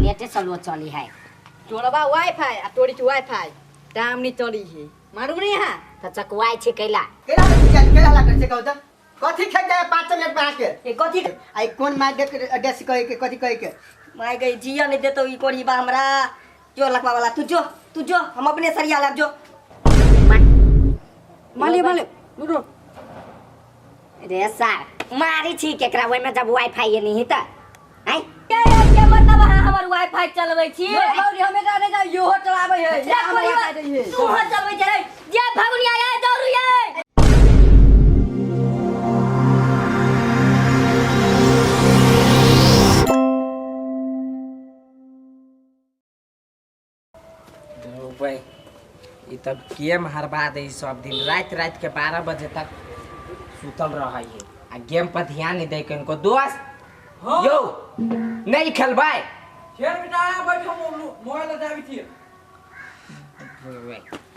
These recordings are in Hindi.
नेटे चलो चली है तोरबा वाईफाई आ तोरी के वाईफाई दाम नहीं चली है मालूम नहीं है तो चकवाई छे कैला केला लाकर से कहू त कथी खे जाए 5 मिनट में आके ए कथी आई कोन मार देख डेस कहे के कथी कहे के माय गई जिया नहीं देतो ई कोरी बा हमरा जो लखवा वाला तू जो हम अपने सरिया लाग जो माले रुको रे सर मारी छी केकरा ओय में जब वाईफाई नहीं त आई के मतलब हमर वाईफाई चलबै छी गौरी हमें जाने जा यो चलाबै है तू हो चलबै छै जे भगुनिया आए दौड़ू ये भाई ये तब गेम हरबा दे सब दिन रात के 12 बजे तक सुतल रहा है आ गेम पर ध्यान नहीं दे के इनको दोस्त यो नहीं खेलबाई खेल बेटा बैठो मोबाइल लगा भी थी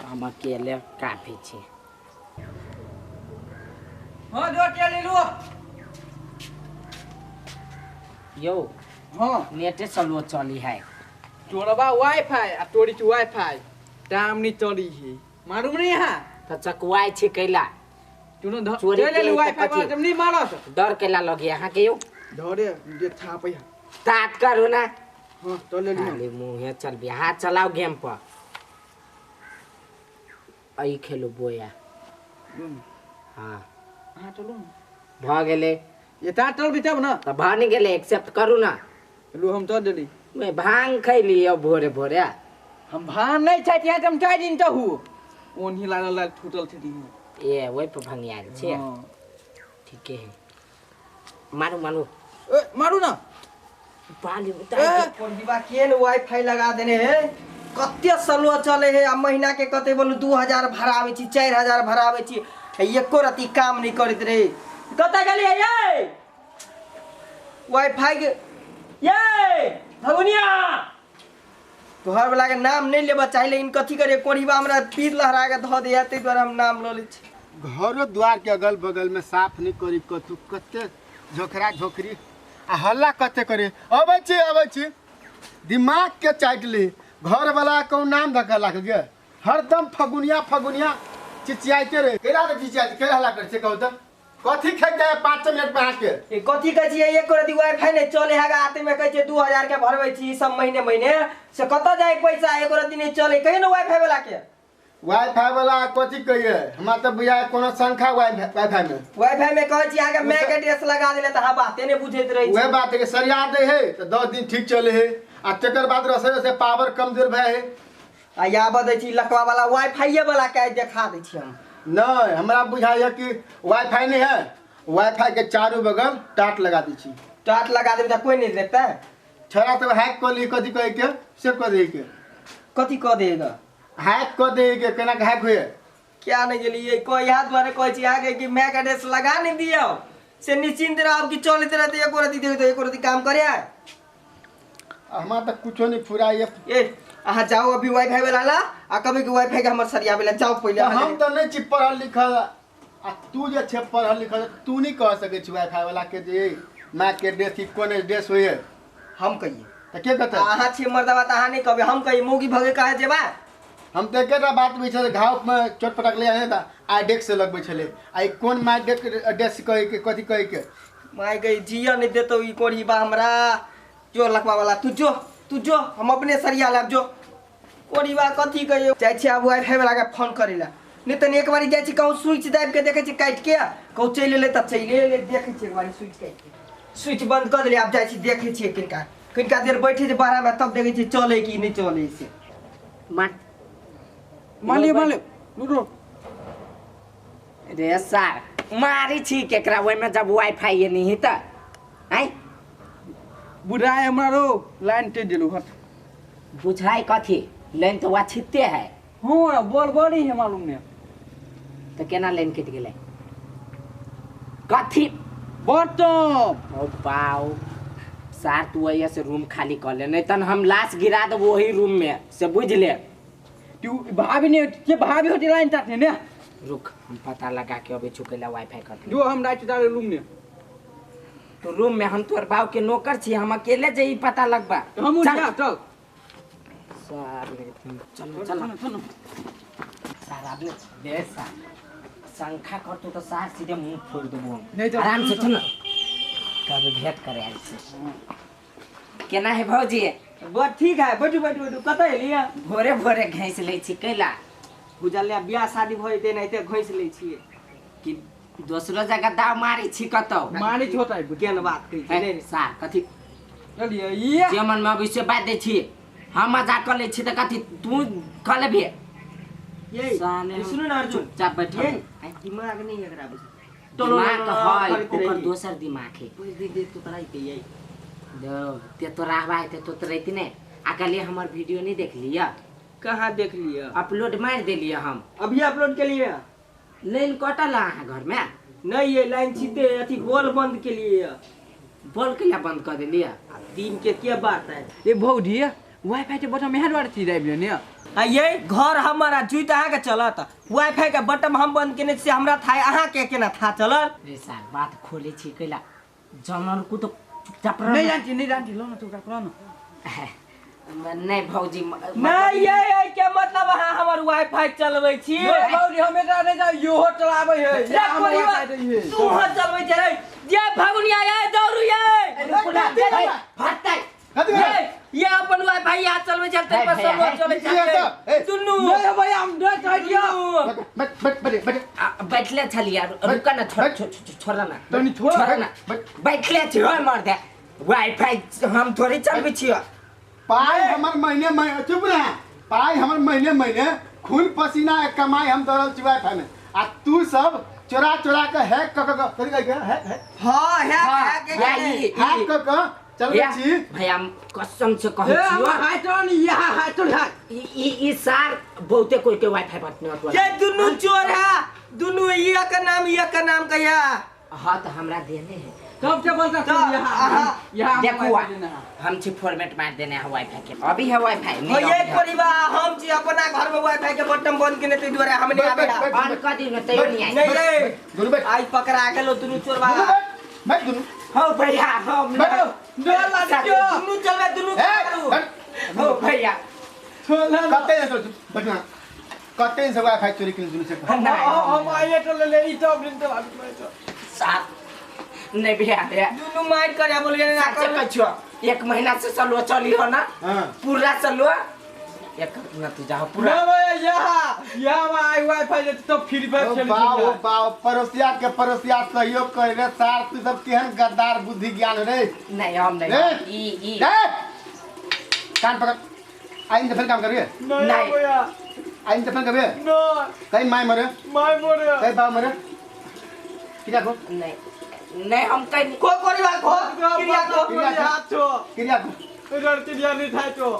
हम अकेले काफी छे हां दो के ले लो यो हां नेटे चलो चली है तोरबा वाईफाई आ तोरी के वाईफाई दाम नहीं चली है मालूम नहीं है तो चकवाई छे कैला तूने चोरी ले ले के वाईफाई कथी? पर जब नहीं मारत डर कैला लगे यहाँ के यो धरे जे था पे तात करू ना हां तो ले लियो खाली मुंह चल भी हाथ चलाओ गेम पर आई खेलो बोया हाँ हां चलो भ गेले ये ता चल भी तब ना तो भान गेले एक्सेप्ट करू ना लो हम तो देली मैं भांग खैली अब भोरे भोरे हम भान नहीं छै यहाँ हम चाय दिन तो हूं ओन ही लाल छूटल थी दिन ए वही पर भंगिया छे हां ठीक है मारू ए मारू ना पाली कोनबा केन वाईफाई लगा देने है कत्ते सलो चले है आ महीना के कते बोलू 2000 भाड़ा आवे छी 4000 भाड़ा आवे छी एको रति काम नहीं करत रे कत गेली है ये वाईफाई के ये भगुनिया तोहर वाला के नाम नहीं लेबा चाहिए इन कथी करे कोरीबा हमरा पीर लहरा के ध दे ते द्वारा हम नाम ल ले छी घरो द्वार के अगल बगल में साफ नहीं करी कतु कते झोखरा झोखरी आ हल्ला कते करे अबै छी दिमाग के चाट ली घर वाला को नाम धक्का लाग गए हरदम फगुनिया चिचियाते रे केला के चिचियाते केला हल्ला करे से कहू त कथी खे जाए 5 मिनट में आके ए कथी कहै छी एक रति वाईफाई नहीं चले हैगा आते में कहै छी 2000 के भरबै छी सब महीने से कत जाए पैसा एक रति नहीं चले कहीं न वाईफाई वाला के वाईफाई वाला कथी कहिए हमरा त बुझाय कोनो संख्या वाईफाई में कहै छी आगे मैक एड्रेस लगा देले त हा बाते ने बुझैत रही वह बात है कि सरिया दे है तो 10 दिन ठीक चले है आ तकर बाद रसोई से पावर कमजोर भए है आ या बदै छी लकवा वाला वाईफाई वाला के देखा दै छी हम नहीं हमरा बुझाइए कि वाईफाई नहीं है वाईफाई के चारों बगल टाट लगा दी छी टाट लगा देबे त कोई नहीं देता छरा तो हैक कर ली कथी कह के से कर दे के कथी क देगा हैक कर दे के केना हैक हुए क्या नहीं गेलिए कोई याद द्वारे कहै छी आगे कि मैक एड्रेस लगा नहीं दियो से निश्चिंत रहो कि चलते रहते एको रति दे तो एको रति काम करे हमरा त कुछो नहीं फुराइए ए आहा जाओ अभी वाईफाई वाला ला आ कभी के वाईफाई के हमर सरिया वाला जाओ पहले हम तो नहीं छी पढ़ल लिखल आ तू जे छे पढ़ल लिखल तू नहीं कह सके छी वाईफाई वाला के जे मैक के ड्रेस की कोन ड्रेस होए हम कहिए त के कहता आहा छी मर्दवा त आहा नहीं कहबे हम कहिए मोगी भगे काहे जेबा हम तो एकेटा बात भी छे घाव में चोट पटक ले आने त आ डेक्स से लगबे छले आई कोन मार डेक्स कहे के कथी कहे के माय गई जिया नहीं देतो ई कोरी बा हमरा जो लखवा वाला तू जो हम अपने सरिया लाग जो कोरी बा कथी कहियो जाय छी अब वाईफाई वाला के फोन करेला नहीं त एक बारी जाय छी कहूं स्विच दाब के देखे छी काट के कहूं चले ले त चले ले देखे छी एक बारी स्विच काट के स्विच बंद कर देले अब जाय छी देखे छी किनका देर बैठे छी बाहर में तब देखे छी चले कि नहीं चले से मालिए रुको रे सर मारी छी केकरा ओय में जब वाईफाई नहीं त आई बुढ़ाए हमारो लाइन टे दिलु हट बुझाई कथी लाइन तो वाछिते है हां बोल बड़ी है मालूम ने तो केना लाइन कट गेले कथी बटन ओ पाओ सर तू वही से रूम खाली कर ले नहीं तन हम लाश गिरा दो वही रूम में से बुझ ले तू भाभी ने के भाभी होती लाइन काटने ने रुक हम पता लगा के अभी चुकेला वाईफाई कर जो हम राइट डाले रूम में तो रूम में हम तोर बाव के नौकर छी, हम अकेले जे ही पता लगबा। हम चल। जा चल चलो चलो सारा आदमी दे सा शंखा कर तो सार सीधे मुंह फोड़ देबो। नहीं तो आराम से चल कब भेंट करे आइल छी। केना है भौजी? बस ठीक है, बैठू बैठू बैठू। कतऽ एलियै? भोरे भोरे घैस लै छी कैला बुझलियै बियाह शादी भऽ जेतै एनाहिते घोइस लै छियै कि दोसरो जगह दाव मारी छी कतौ। मारी छोटा है केहन बात कहै छी रे। सार कथी चलिए ये जे मन में अभी से बात दे छी, हम मजाक कर ले छी त कथी तू कर लेबे। ये साले सुनो ना अर्जुन, चुपचाप बैठ। ये दिमाग नहीं एकरा बुझ। दिमाग है करैत ओकर रही। दोसर दिमाग है। कुछ देख देख तो कराई के यही। दो ते तो रहबा है तो रहती ने अकेले हमर वीडियो नहीं देख लिया, कहाँ देख लिया? अपलोड मार देलिए हम। अभी अपलोड के लिए लाइन कटल है घर में, नहीं, ये लाइन सीधे अथी बॉल बंद के लिए। बोल के लिए बंद कर दिलिए। दिन के क्या बात है? ये भौजी वाईफाई के बटन मेहर वाली चीज आबि ने। आ ये घर हमारा जुइत अहाँ के चलत, वाईफाई के बटन हम बंद केने से हमरा था, अहाँ के केना था चलल? रे सार बात खोले छी कैला जनन को तो चुपचाप रह। नहीं जानती लो ना तू का करो ना। नहीं भौजी नहीं ये क्या मतलब अहाँ हमर वाईफाई चलबै छी? भौजी हम एकरा नहीं जा यो चलाबै है रे परिवार तू ह चलबै छै रे। ये भगुनिया ये दौड़ू ये। फटै ये अपन वाईफाई यहाँ चलबै छै तै पर सब चलै छै। दुनू नहीं भैया हम डर कर दिया। बैठले छलिया रुक ना छोड़ ना तनी छोड़ ना बैठले छी होय मर दे। वाईफाई हम थोड़ी चलबै छियो। पाई हमर महीने महीने चुप रह। पाई हमर महीने महीने खून पसीना के कमाई हम दरल छी वाईफाई में। आ तू सब चोरा चोरा के हैक क कथि कहै के हैक हां है हैक क चलबै छी। भैया कसम से कहै छियो हाय तो यहाँ हाय तो ई सार बहुते कोई के वाईफाई बटन तो ये दुनू चोर है, दुनू ये का नाम कहिया। हां तो हमरा देने है कब से बोलता तू यहाँ देखो हम छी फॉर्मेट मार देने है वाईफाई के। अभी है वाईफाई हो ये परिवार हम छी अपना घर में वाईफाई के बटन बंद केने तै दुआरे हम नहीं आबे। ऑन कर दी न तै नहीं आई। नहीं रे दुनू बैठ आज पकड़ा गेलो दुनू चोरवा। बैठ दुनू हो भैया हम डर लागियो दुनू चलबे दुनू करू। हो भैया कते न बैठ ना कते से वाईफाई चोरी के दुनू से हम आए तो ले ई तो दिन तो साथ नहीं भैया दुनू मार करे बोलिए ना सच कछो एक महीना से चलो चली हो ना हां पूरा चलो एक न तू जाओ पूरा ना भैया यहाँ आई वाईफाई तो फ्री फायर खेल बाओ बाओ पड़ोसिया के पड़ोसिया सहयोग करे रे। सार तू सब केहन गद्दार बुद्धि ज्ञान रे। नहीं हम नहीं ई कान पकड़ आइन दफन काम करिए। नहीं भैया आइन दफन करिए। नो कहीं माय मरे माय बोले कहीं बाप मरे किया को नहीं हम कहीं को परिवार को क्रिया को हाथ छो क्रिया को इधर क्रिया नहीं था तो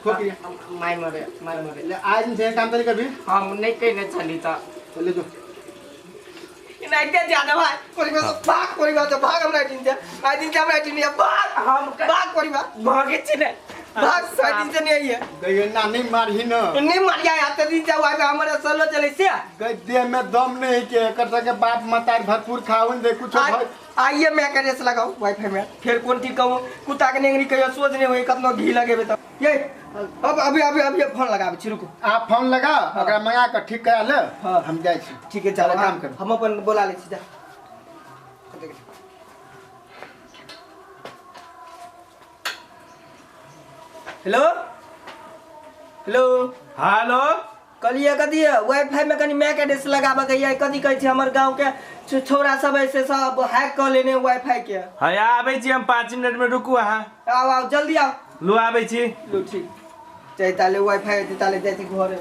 को क्रिया माय मरे ले आज से काम तरी करबी हम नहीं कहने चली तो ले जो नहीं दे ज्यादा भाई परिवार तो भाग हमरा दिन से आज दिन से हमरा दिन भाग हम भाग परिवार भागे छी ने भाग साइड दिन से नहीं है गयना नहीं मारही न नहीं मारिया आते दिन से वाई हमारे सलो चले से गय देह में दम नहीं के कर के बाप मतार भरपूर खाउन दे कुछ आइए मैं करे से लगाओ वाईफाई में फिर कौन ठीक कहूं कुत्ता के नेंगरी कहियो सोच नहीं होई कतनो घी लगेबे त ये अब अभी फोन लगाबे छी रुको। आप फोन लगा ओकरा मंगा के ठीक करा ले। हाँ। हम जाय छी ठीक है चलो काम कर। हम अपन बोला ले छी जा। हेलो हेलो हेलो कलिए कथी वाईफाई में कनी मैक एड्रेस लगाबे के ये कथी कहै छै हमर गांव के छोरा सब ऐसे सब हैक कर लेने वाईफाई के। हया आबै छी हम 5 मिनट में रुकू अहाँ आओ जल्दी आओ लो आबै छी लो ठीक चाहे ताले वाईफाई ताले जाती घरे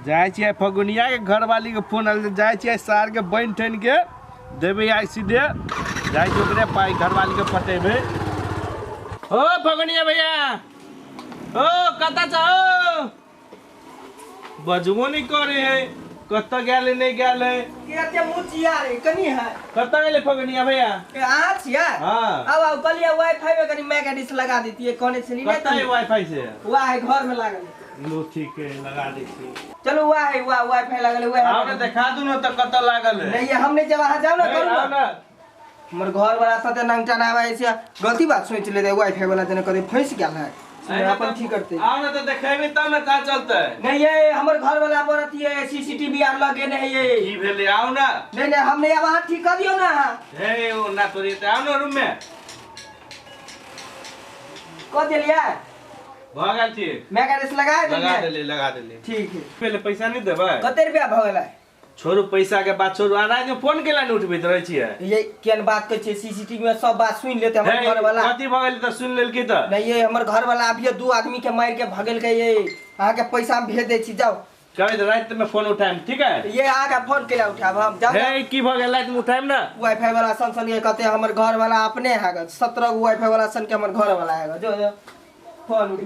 जाय छी फगुनिया के घरवाली के फोन आल जाय छी सार के बन ठन के देबे आई सीधे जाय छी ओकरे पाई घरवाली के पटेबे। ओ फगुनिया भैया ओ कता छ बजबो नहीं करे है कत्ता गेले नहीं गेले के ते मुचिया रे कनी है कत्ता गेले फगुनिया भैया ए आ छिया हां आओ कलिए वाईफाई में कनी मैक एड्रेस लगा देती है कोने से नहीं कत्ता है वाईफाई से वह है घर में लागल लो ठीक है लगा दै छी। चलो वह है वाईफाई लागल है आओ ना दिखा दू ना त कत्ता लागल है नहीं हम नहीं जब वहां जाओ ना आओ करू ना हमर घर वाला साथे नंगटा ना आवे ऐसे गलती बात सोच ले वाईफाई वाला जना करे फंस गेल है अपन ठीक करते आओ ना तो देखेबे तब ना का चलते नहीं ये हमर घर वाला पर अथी है सीसीटीवी आर लगे नहीं ये की भेले आओ ना नहीं नहीं हमने अब वहां ठीक कर दियो ना हे ओ ना तोरी ते आओ ना रूम में को दिलिया भगल ठीक मैं गाड़ी से लगा देले ठीक है पहले पैसा नहीं देबे कते रुपया भ गेलै छोड़ू पैसा के बात छोड़ू आना जो फोन केला नहीं उठबैत रहै छियै ये केन बात कहै छै सीसीटीवी में सब बात सुन लेते हमर घर वाला कथी भ गेल त सुन लेल की त नहीं ये हमर घर वाला अभी 2 आदमी के मार के भगल के ये अहाँ के पैसा हम भेज दे छी जाओ कहे त रात में फोन उठाएम ठीक है ये अहाँ के फोन केला उठाब हम जाओ हे की भ गेल रात में उठाएम ना वाईफाई वाला सन ये कहते हमर घर वाला अपने है 17 गो वाईफाई वाला सन के हमर घर वाला है जो फोन